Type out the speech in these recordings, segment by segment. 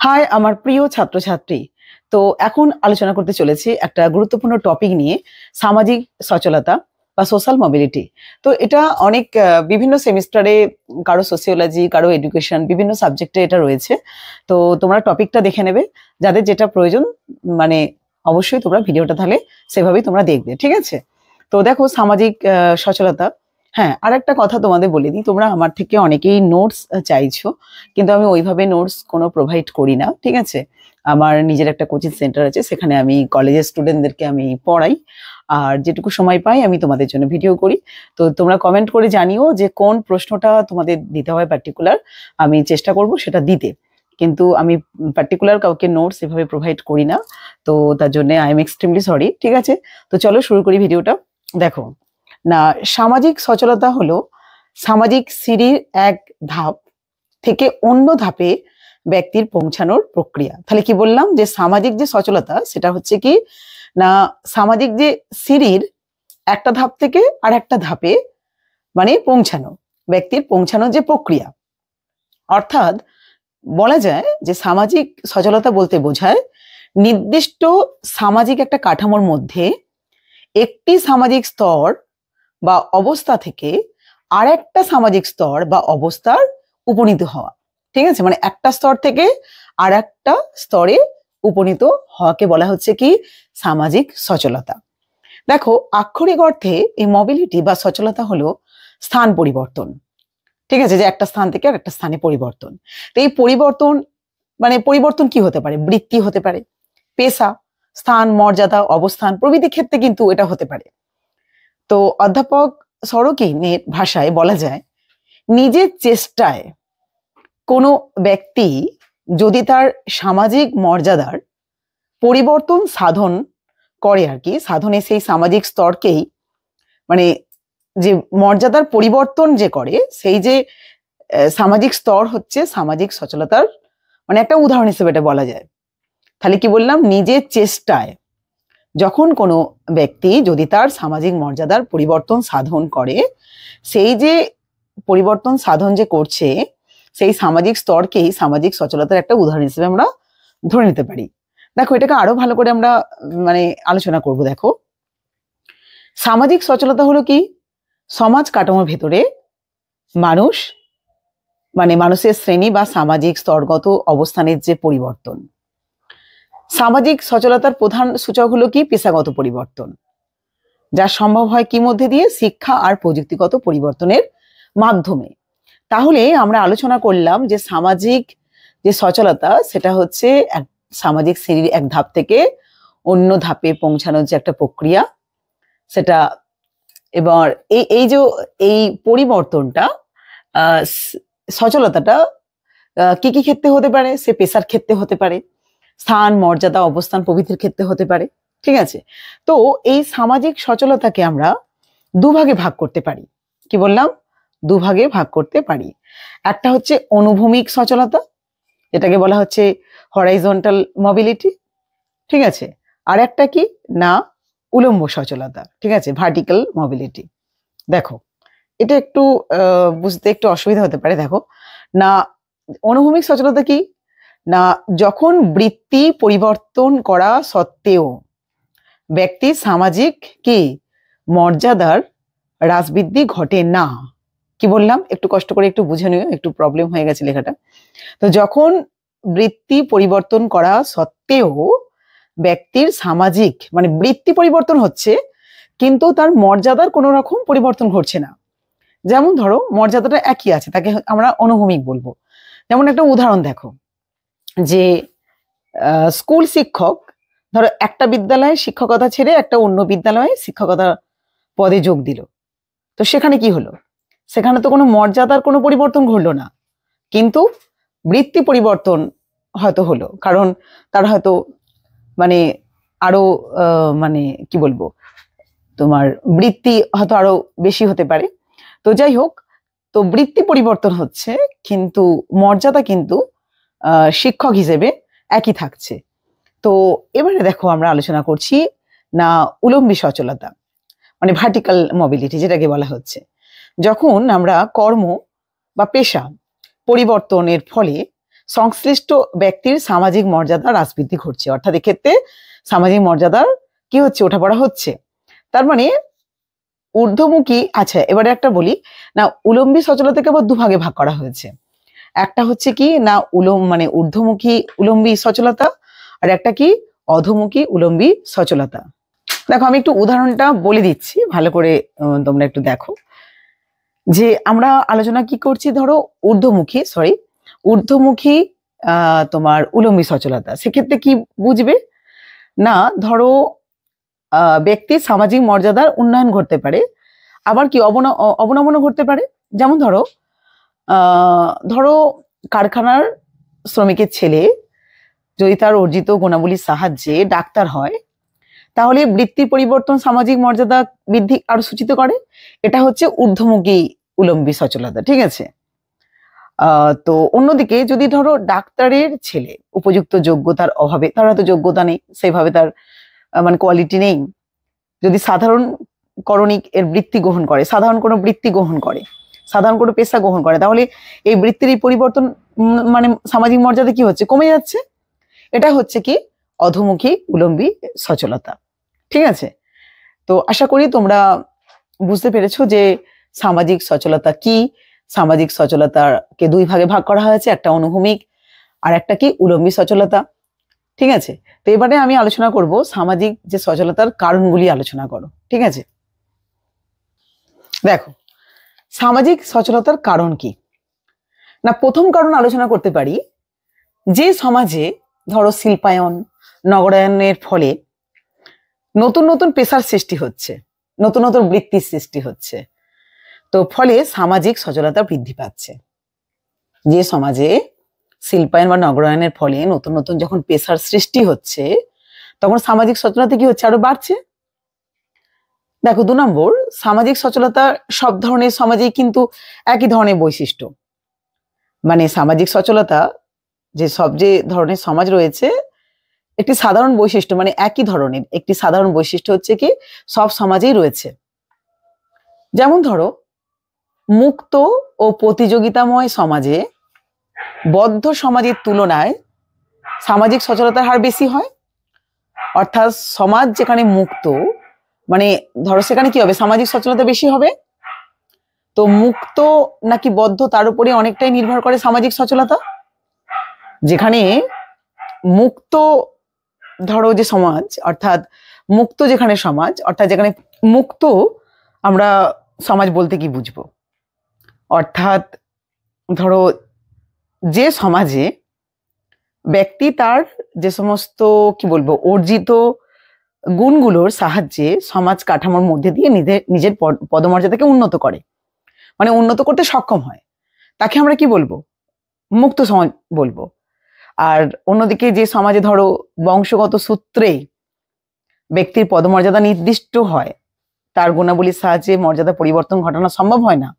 High আমার প্রিয় ছাত্রছাত্রী। তো এখন আলোচনা করতে চলেছি একটা গুরুত্বপূর্ণ টপিক নিয়ে, সামাজিক সচলতা বা সোশ্যাল মোবিলিটি। তো এটা অনেক বিভিন্ন সেমিস্টারে, কারো সোসিওলজি, কারো এডুকেশন, বিভিন্ন সাবজেক্টে এটা রয়েছে। তো তোমরা টপিকটা দেখে নেবে, যাদের যেটা প্রয়োজন মানে অবশ্যই তোমরা ভিডিওটা তাহলে সেভাবেই তোমরা দেখবে, ঠিক আছে? তো দেখো, সামাজিক সচলতা। হ্যাঁ, আর একটা কথা তোমাদের বলে দিই, তোমরা আমার থেকে অনেকেই নোটস চাইছো, কিন্তু আমি ওইভাবে নোটস কোনো প্রোভাইড করি না, ঠিক আছে? আমার নিজের একটা কোচিং সেন্টার আছে, সেখানে আমি কলেজের স্টুডেন্টদেরকে আমি পড়াই, আর যেটুকু সময় পাই আমি তোমাদের জন্য ভিডিও করি। তো তোমরা কমেন্ট করে জানিও যে কোন প্রশ্নটা তোমাদের দিতে হয় পার্টিকুলার, আমি চেষ্টা করব সেটা দিতে। কিন্তু আমি পার্টিকুলার কাউকে নোটস এভাবে প্রোভাইড করি না, তো তার জন্য আই এম এক্সট্রিমলি সরি, ঠিক আছে? তো চলো শুরু করি ভিডিওটা। দেখো না, সামাজিক সচলতা হলো সামাজিক সিঁড়ির এক ধাপ থেকে অন্য ধাপে ব্যক্তির পৌঁছানোর প্রক্রিয়া। তাহলে কি বললাম, যে সামাজিক যে সচলতা সেটা হচ্ছে কি না, সামাজিক যে সিঁড়ির একটা ধাপ থেকে আর একটা ধাপে মানে পৌঁছানো, ব্যক্তির পৌঁছানোর যে প্রক্রিয়া। অর্থাৎ বলা যায় যে সামাজিক সচলতা বলতে বোঝায় নির্দিষ্ট সামাজিক একটা কাঠামোর মধ্যে একটি সামাজিক স্তর বা অবস্থা থেকে আর একটা সামাজিক স্তর বা অবস্থার উপনীত হওয়া, ঠিক আছে? মানে একটা স্তর থেকে আর একটা স্তরে উপনীত হওয়াকে বলা হচ্ছে কি সামাজিক সচলতা। দেখো, আক্ষরিক অর্থে এই মোবিলিটি বা সচলতা হলো স্থান পরিবর্তন, ঠিক আছে? যে একটা স্থান থেকে আর একটা স্থানে পরিবর্তন। তো এই পরিবর্তন মানে পরিবর্তন কি হতে পারে? বৃত্তি হতে পারে, পেশা, স্থান, মর্যাদা, অবস্থান প্রভৃতি ক্ষেত্রে কিন্তু এটা হতে পারে। তো অধ্যাপক সরকিনের ভাষায় বলা যায়, নিজের চেষ্টায় কোনো ব্যক্তি যদি তার সামাজিক মর্যাদার পরিবর্তন সাধন করে আর কি, সাধনে সেই সামাজিক স্তরকেই মানে যে মর্যাদার পরিবর্তন যে করে, সেই যে সামাজিক স্তর হচ্ছে সামাজিক সচলতার মানে একটা উদাহরণ হিসেবে এটা বলা যায়। তাহলে কি বললাম, নিজের চেষ্টায় যখন কোনো ব্যক্তি যদি তার সামাজিক মর্যাদার পরিবর্তন সাধন করে, সেই যে পরিবর্তন সাধন যে করছে সেই সামাজিক স্তরকেই সামাজিক সচলতার একটা উদাহরণ হিসেবে আমরা ধরে নিতে পারি। দেখো, এটাকে আরো ভালো করে আমরা মানে আলোচনা করব। দেখো, সামাজিক সচলতা হলো কি সমাজ কাঠামোর ভেতরে মানুষ মানে মানুষের শ্রেণী বা সামাজিক স্তরগত অবস্থানের যে পরিবর্তন। সামাজিক সচলতার প্রধান সূচক হলো কি পেশাগত পরিবর্তন, যা সম্ভব হয় কি মধ্যে দিয়ে? শিক্ষা আর প্রযুক্তিগত পরিবর্তনের মাধ্যমে। তাহলে আমরা আলোচনা করলাম যে সামাজিক যে সচলতা সেটা হচ্ছে এক সামাজিক সিঁড়ির এক ধাপ থেকে অন্য ধাপে পৌঁছানোর যে একটা প্রক্রিয়া সেটা। এবার এই যে এই পরিবর্তনটা সচলতাটা কি কি ক্ষেত্রে হতে পারে? সে পেশার ক্ষেত্রে হতে পারে, স্থান, মর্যাদা, অবস্থান প্রভৃতির ক্ষেত্রে হতে পারে, ঠিক আছে? তো এই সামাজিক সচলতাকে আমরা দুভাগে ভাগ করতে পারি। কি বললাম? দুভাগে ভাগ করতে পারি। একটা হচ্ছে অনুভূমিক সচলতা, এটাকে বলা হচ্ছে হরাইজন্টাল মোবিলিটি, ঠিক আছে? আর একটা কি না উলম্ব সচলতা, ঠিক আছে, ভার্টিক্যাল মোবিলিটি। দেখো, এটা একটু বুঝতে একটু অসুবিধা হতে পারে। দেখো না, অনুভূমিক সচলতা কি না, যখন বৃত্তি পরিবর্তন করা সত্ত্বেও ব্যক্তির সামাজিক কি মর্যাদার হ্রাসবৃদ্ধি ঘটে না। কি বললাম? একটু কষ্ট করে একটু বুঝে নিও, একটু প্রবলেম হয়ে গেছে লেখাটা। তো যখন বৃত্তি পরিবর্তন করা সত্ত্বেও ব্যক্তির সামাজিক মানে বৃত্তি পরিবর্তন হচ্ছে কিন্তু তার মর্যাদার কোনো রকম পরিবর্তন ঘটছে না। যেমন ধরো, মর্যাদাটা একই আছে, তাকে আমরা অনুভূমিক বলবো। যেমন একটা উদাহরণ দেখো, যে স্কুল শিক্ষক ধরো একটা বিদ্যালয়ে শিক্ষকতা ছেড়ে একটা অন্য বিদ্যালয়ে শিক্ষকতা পদে যোগ দিল। তো সেখানে কি হলো? সেখানে তো কোনো মর্যাদার কোনো পরিবর্তন ঘটলো না, কিন্তু বৃত্তি পরিবর্তন হয়তো হলো, কারণ তার হয়তো মানে আরো মানে কি বলবো, তোমার বৃত্তি হয়তো আরো বেশি হতে পারে। তো যাই হোক, তো বৃত্তি পরিবর্তন হচ্ছে কিন্তু মর্যাদা কিন্তু শিক্ষক হিসেবে একই থাকছে। তো এবারে দেখো, আমরা আলোচনা করছি না উলম্বী সচলতা মানে ভার্টিক্যাল মোবিলিটি, যেটাকে বলা হচ্ছে যখন আমরা কর্ম বা পেশা পরিবর্তনের ফলে সংশ্লিষ্ট ব্যক্তির সামাজিক মর্যাদা হ্রাস বৃদ্ধি ঘটছে, অর্থাৎ এক্ষেত্রে সামাজিক মর্যাদার কি হচ্ছে, ওঠাপড়া হচ্ছে। তার মানে ঊর্ধ্বমুখী, আচ্ছা এবারে একটা বলি না, উলম্বী সচলতাকে আবার দুভাগে ভাগ করা হয়েছে। একটা হচ্ছে কি না মানে ঊর্ধ্বমুখী উলম্বী সচলতা, আর একটা কি অধোমুখী উলম্বী সচলতা। দেখো আমি একটু উদাহরণটা বলে দিচ্ছি, ভালো করে তোমরা একটু দেখো যে আমরা আলোচনা কি করছি। ধরো ঊর্ধ্বমুখী তোমার উলম্বী সচলতা, সেক্ষেত্রে কি বুঝবে না, ধরো ব্যক্তির সামাজিক মর্যাদার উন্নয়ন ঘটতে পারে, আবার কি অবনমনও ঘটতে পারে। যেমন ধরো কারখানার শ্রমিকের ছেলে যদি তার অর্জিত গুণাবলীর সাহায্যে ডাক্তার হয়, তাহলে বৃত্তির পরিবর্তন সামাজিক মর্যাদা বৃদ্ধি আরো সূচিত করে। এটা হচ্ছে ঊর্ধ্বমুখী উলম্বী সচলতা, ঠিক আছে। তো অন্যদিকে যদি ধরো ডাক্তারের ছেলে উপযুক্ত যোগ্যতার অভাবে, তার হয়তো যোগ্যতা নেই, সেইভাবে তার মানে কোয়ালিটি নেই, যদি সাধারণ করণিক এর বৃত্তি গ্রহণ করে, সাধারণ কোনো বৃত্তি গ্রহণ করে, সাধারণ কোনো পেশা গ্রহণ করে, তাহলে এই বৃত্তির এই পরিবর্তন মানে সামাজিক মর্যাদা কি হচ্ছে, কমে যাচ্ছে। এটা হচ্ছে কি অধোমুখী উলম্বী সচলতা, ঠিক আছে। তো আশা করি তোমরা বুঝতে পেরেছো যে সামাজিক সচলতা কি। সামাজিক সচলতাকে দুই ভাগে ভাগ করা হয়েছে, একটা অনুভূমিক আর একটা কি উলম্বী সচলতা, ঠিক আছে। তো এবারে আমি আলোচনা করব সামাজিক যে সচলতার কারণগুলি আলোচনা করো, ঠিক আছে। দেখো সামাজিক সচলতার কারণ কি না, প্রথম কারণ আলোচনা করতে পারি যে সমাজে ধরো শিল্পায়ন নগরায়নের ফলে নতুন নতুন পেশার সৃষ্টি হচ্ছে, নতুন নতুন বৃত্তির সৃষ্টি হচ্ছে, তো ফলে সামাজিক সচলতা বৃদ্ধি পাচ্ছে। যে সমাজে শিল্পায়ন বা নগরায়নের ফলে নতুন নতুন যখন পেশার সৃষ্টি হচ্ছে, তখন সামাজিক সচলতা কি হচ্ছে, আরো বাড়ছে। দেখো 2 নম্বর, সামাজিক সচলতা সব ধরনের সমাজেই কিন্তু একই ধরনের বৈশিষ্ট্য, মানে সামাজিক সচলতা যে ধরনের সমাজ রয়েছে একটি সাধারণ বৈশিষ্ট্য, মানে একই ধরনের একটি সাধারণ বৈশিষ্ট্য হচ্ছে কি সব সমাজেই রয়েছে। যেমন ধরো মুক্ত ও প্রতিযোগিতাময় সমাজে বদ্ধ সমাজের তুলনায় সামাজিক সচলতার হার বেশি হয়। অর্থাৎ সমাজ যেখানে মুক্ত, মানে ধরো সেখানে কি হবে, সামাজিক সচলতা বেশি হবে। তো মুক্ত নাকি বদ্ধ তার উপরে অনেকটাই নির্ভর করে সামাজিক সচলতা। যেখানে মুক্ত ধরো যে সমাজ, অর্থাৎ মুক্ত যেখানে সমাজ, অর্থাৎ যেখানে মুক্ত আমরা সমাজ বলতে কি বুঝবো, অর্থাৎ ধরো যে সমাজে ব্যক্তি তার যে সমস্ত কি বলবো অর্জিত গুণগুলোর সাহায্যে সমাজ কাঠামোর মধ্যে দিয়ে নিজের পদমর্যাদাকে উন্নত করে, মানে উন্নত করতে সক্ষম হয়, তাকে আমরা কি বলবো, মুক্ত সমাজ বলবো। আর অন্যদিকে যে সমাজে ধরো বংশগত সূত্রে ব্যক্তির পদমর্যাদা নির্দিষ্ট হয়, তার গুণাবলীর সাহায্যে মর্যাদা পরিবর্তন ঘটানো সম্ভব হয় না,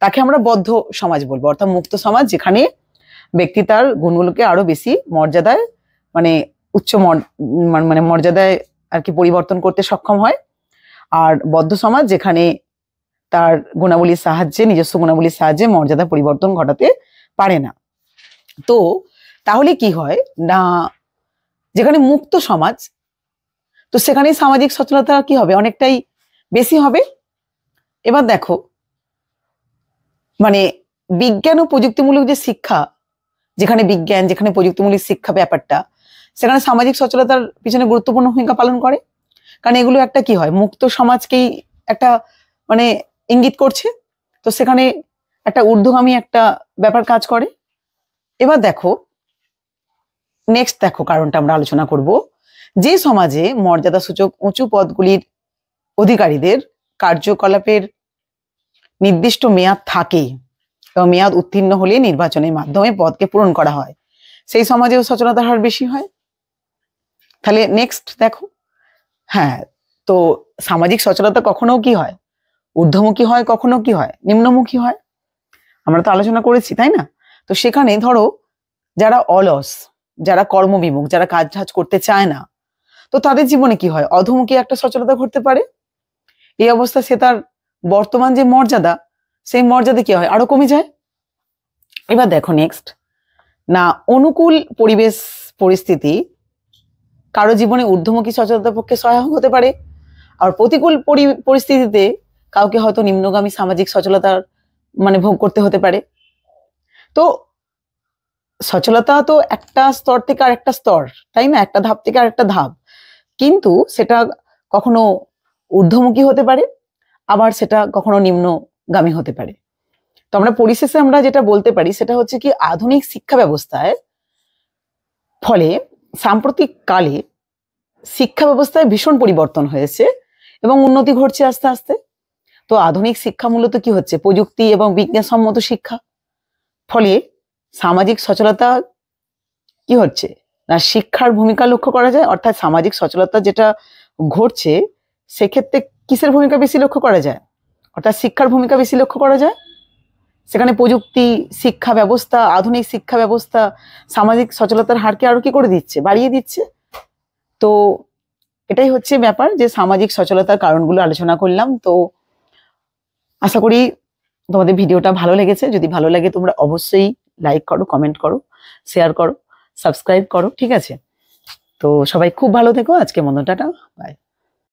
তাকে আমরা বদ্ধ সমাজ বলবো। অর্থাৎ মুক্ত সমাজ যেখানে ব্যক্তি তার গুণগুলোকে আরো বেশি মর্যাদায়, মানে উচ্চ মানে মর্যাদায় আর কি পরিবর্তন করতে সক্ষম হয়। আর বদ্ধ সমাজ যেখানে তার গুণাবলীর সাহায্যে, নিজস্ব গুণাবলীর সাহায্যে মর্যাদা পরিবর্তন ঘটাতে পারে না। তো তাহলে কি হয় না, যেখানে মুক্ত সমাজ, তো সেখানে সামাজিক সচেতনতা কি হবে, অনেকটাই বেশি হবে। এবার দেখো মানে বিজ্ঞান ও প্রযুক্তিমূলক যে শিক্ষা, যেখানে বিজ্ঞান, যেখানে প্রযুক্তিমূলক শিক্ষা ব্যাপারটা, সেখানে সামাজিক সচেতনতার পিছনে গুরুত্বপূর্ণ ভূমিকা পালন করে। কারণ এগুলো একটা কি হয়, মুক্ত সমাজকেই একটা মানে ইঙ্গিত করছে, তো সেখানে একটা ঊর্ধ্বগামী একটা ব্যাপার কাজ করে। এবার দেখো নেক্সট, দেখো কারণটা আমরা আলোচনা করব, যে সমাজে মর্যাদা সূচক উঁচু পদগুলির অধিকারীদের কার্যকলাপের নির্দিষ্ট মেয়াদ থাকে এবং মেয়াদ উত্তীর্ণ হলে নির্বাচনের মাধ্যমে পদকে পূরণ করা হয়, সেই সমাজেও সচেতনতার হার বেশি হয়। তাহলে নেক্সট দেখো, হ্যাঁ, তো সামাজিক সচেতনতা কখনো কি হয়, ঊর্ধ্বমুখী হয়, কখনো কি হয়, নিম্নমুখী হয়, আমরা তো আলোচনা করেছি, তাই না। তো সেখানে ধরো যারা অলস, যারা কর্মবিমুখ, যারা কাজ টাজ করতে চায় না, তো তাদের জীবনে কি হয়, অধোমুখী একটা সচেতনতা ঘটতে পারে। এই অবস্থা সে তার বর্তমান যে মর্যাদা, সেই মর্যাদা কি হয়, আরো কমে যায়। এবার দেখো নেক্সট, না অনুকূল পরিবেশ পরিস্থিতি কারো জীবনে ঊর্ধ্বমুখী সচেতনতার পক্ষে সহায়ক হতে পারে, আর প্রতিকূল পরিস্থিতিতে কাউকে হয়তো নিম্নগামী সামাজিক সচলতার ভোগ করতে হতে পারে। তো সচলতা তো একটা স্তর থেকে আরেকটা স্তর, তাই না, একটা ধাপ থেকে আরেকটা ধাপ, কিন্তু সেটা কখনো ঊর্ধ্বমুখী হতে পারে, আবার সেটা কখনো নিম্নগামী হতে পারে। তো আমরা পরিশেষে আমরা যেটা বলতে পারি সেটা হচ্ছে কি, আধুনিক শিক্ষা ব্যবস্থায় ফলে সাম্প্রতিক কালে শিক্ষা ব্যবস্থায় ভীষণ পরিবর্তন হয়েছে এবং উন্নতি ঘটছে আস্তে আস্তে। তো আধুনিক শিক্ষা মূলত কি হচ্ছে, প্রযুক্তি এবং বিজ্ঞানসম্মত শিক্ষা। ফলে সামাজিক সচলতা কি হচ্ছে না, শিক্ষার ভূমিকা লক্ষ্য করা যায়, অর্থাৎ সামাজিক সচলতা যেটা ঘটছে সেক্ষেত্রে কিসের ভূমিকা বেশি লক্ষ্য করা যায়, অর্থাৎ শিক্ষার ভূমিকা বেশি লক্ষ্য করা যায়। সেখানে প্রযুক্তি, শিক্ষা ব্যবস্থা, আধুনিক শিক্ষা ব্যবস্থা সামাজিক সচলতার হারকে আরো কি করে দিচ্ছে, বাড়িয়ে দিচ্ছে। তো এটাই হচ্ছে ব্যাপার, যে সামাজিক সচলতার কারণগুলো আলোচনা করলাম। তো আশা করি তোমাদের ভিডিওটা ভালো লেগেছে। যদি ভালো লাগে তোমরা অবশ্যই লাইক করো, কমেন্ট করো, শেয়ার করো, সাবস্ক্রাইব করো, ঠিক আছে? তো সবাই খুব ভালো থেকো। আজকে মতো টাটা, বাই।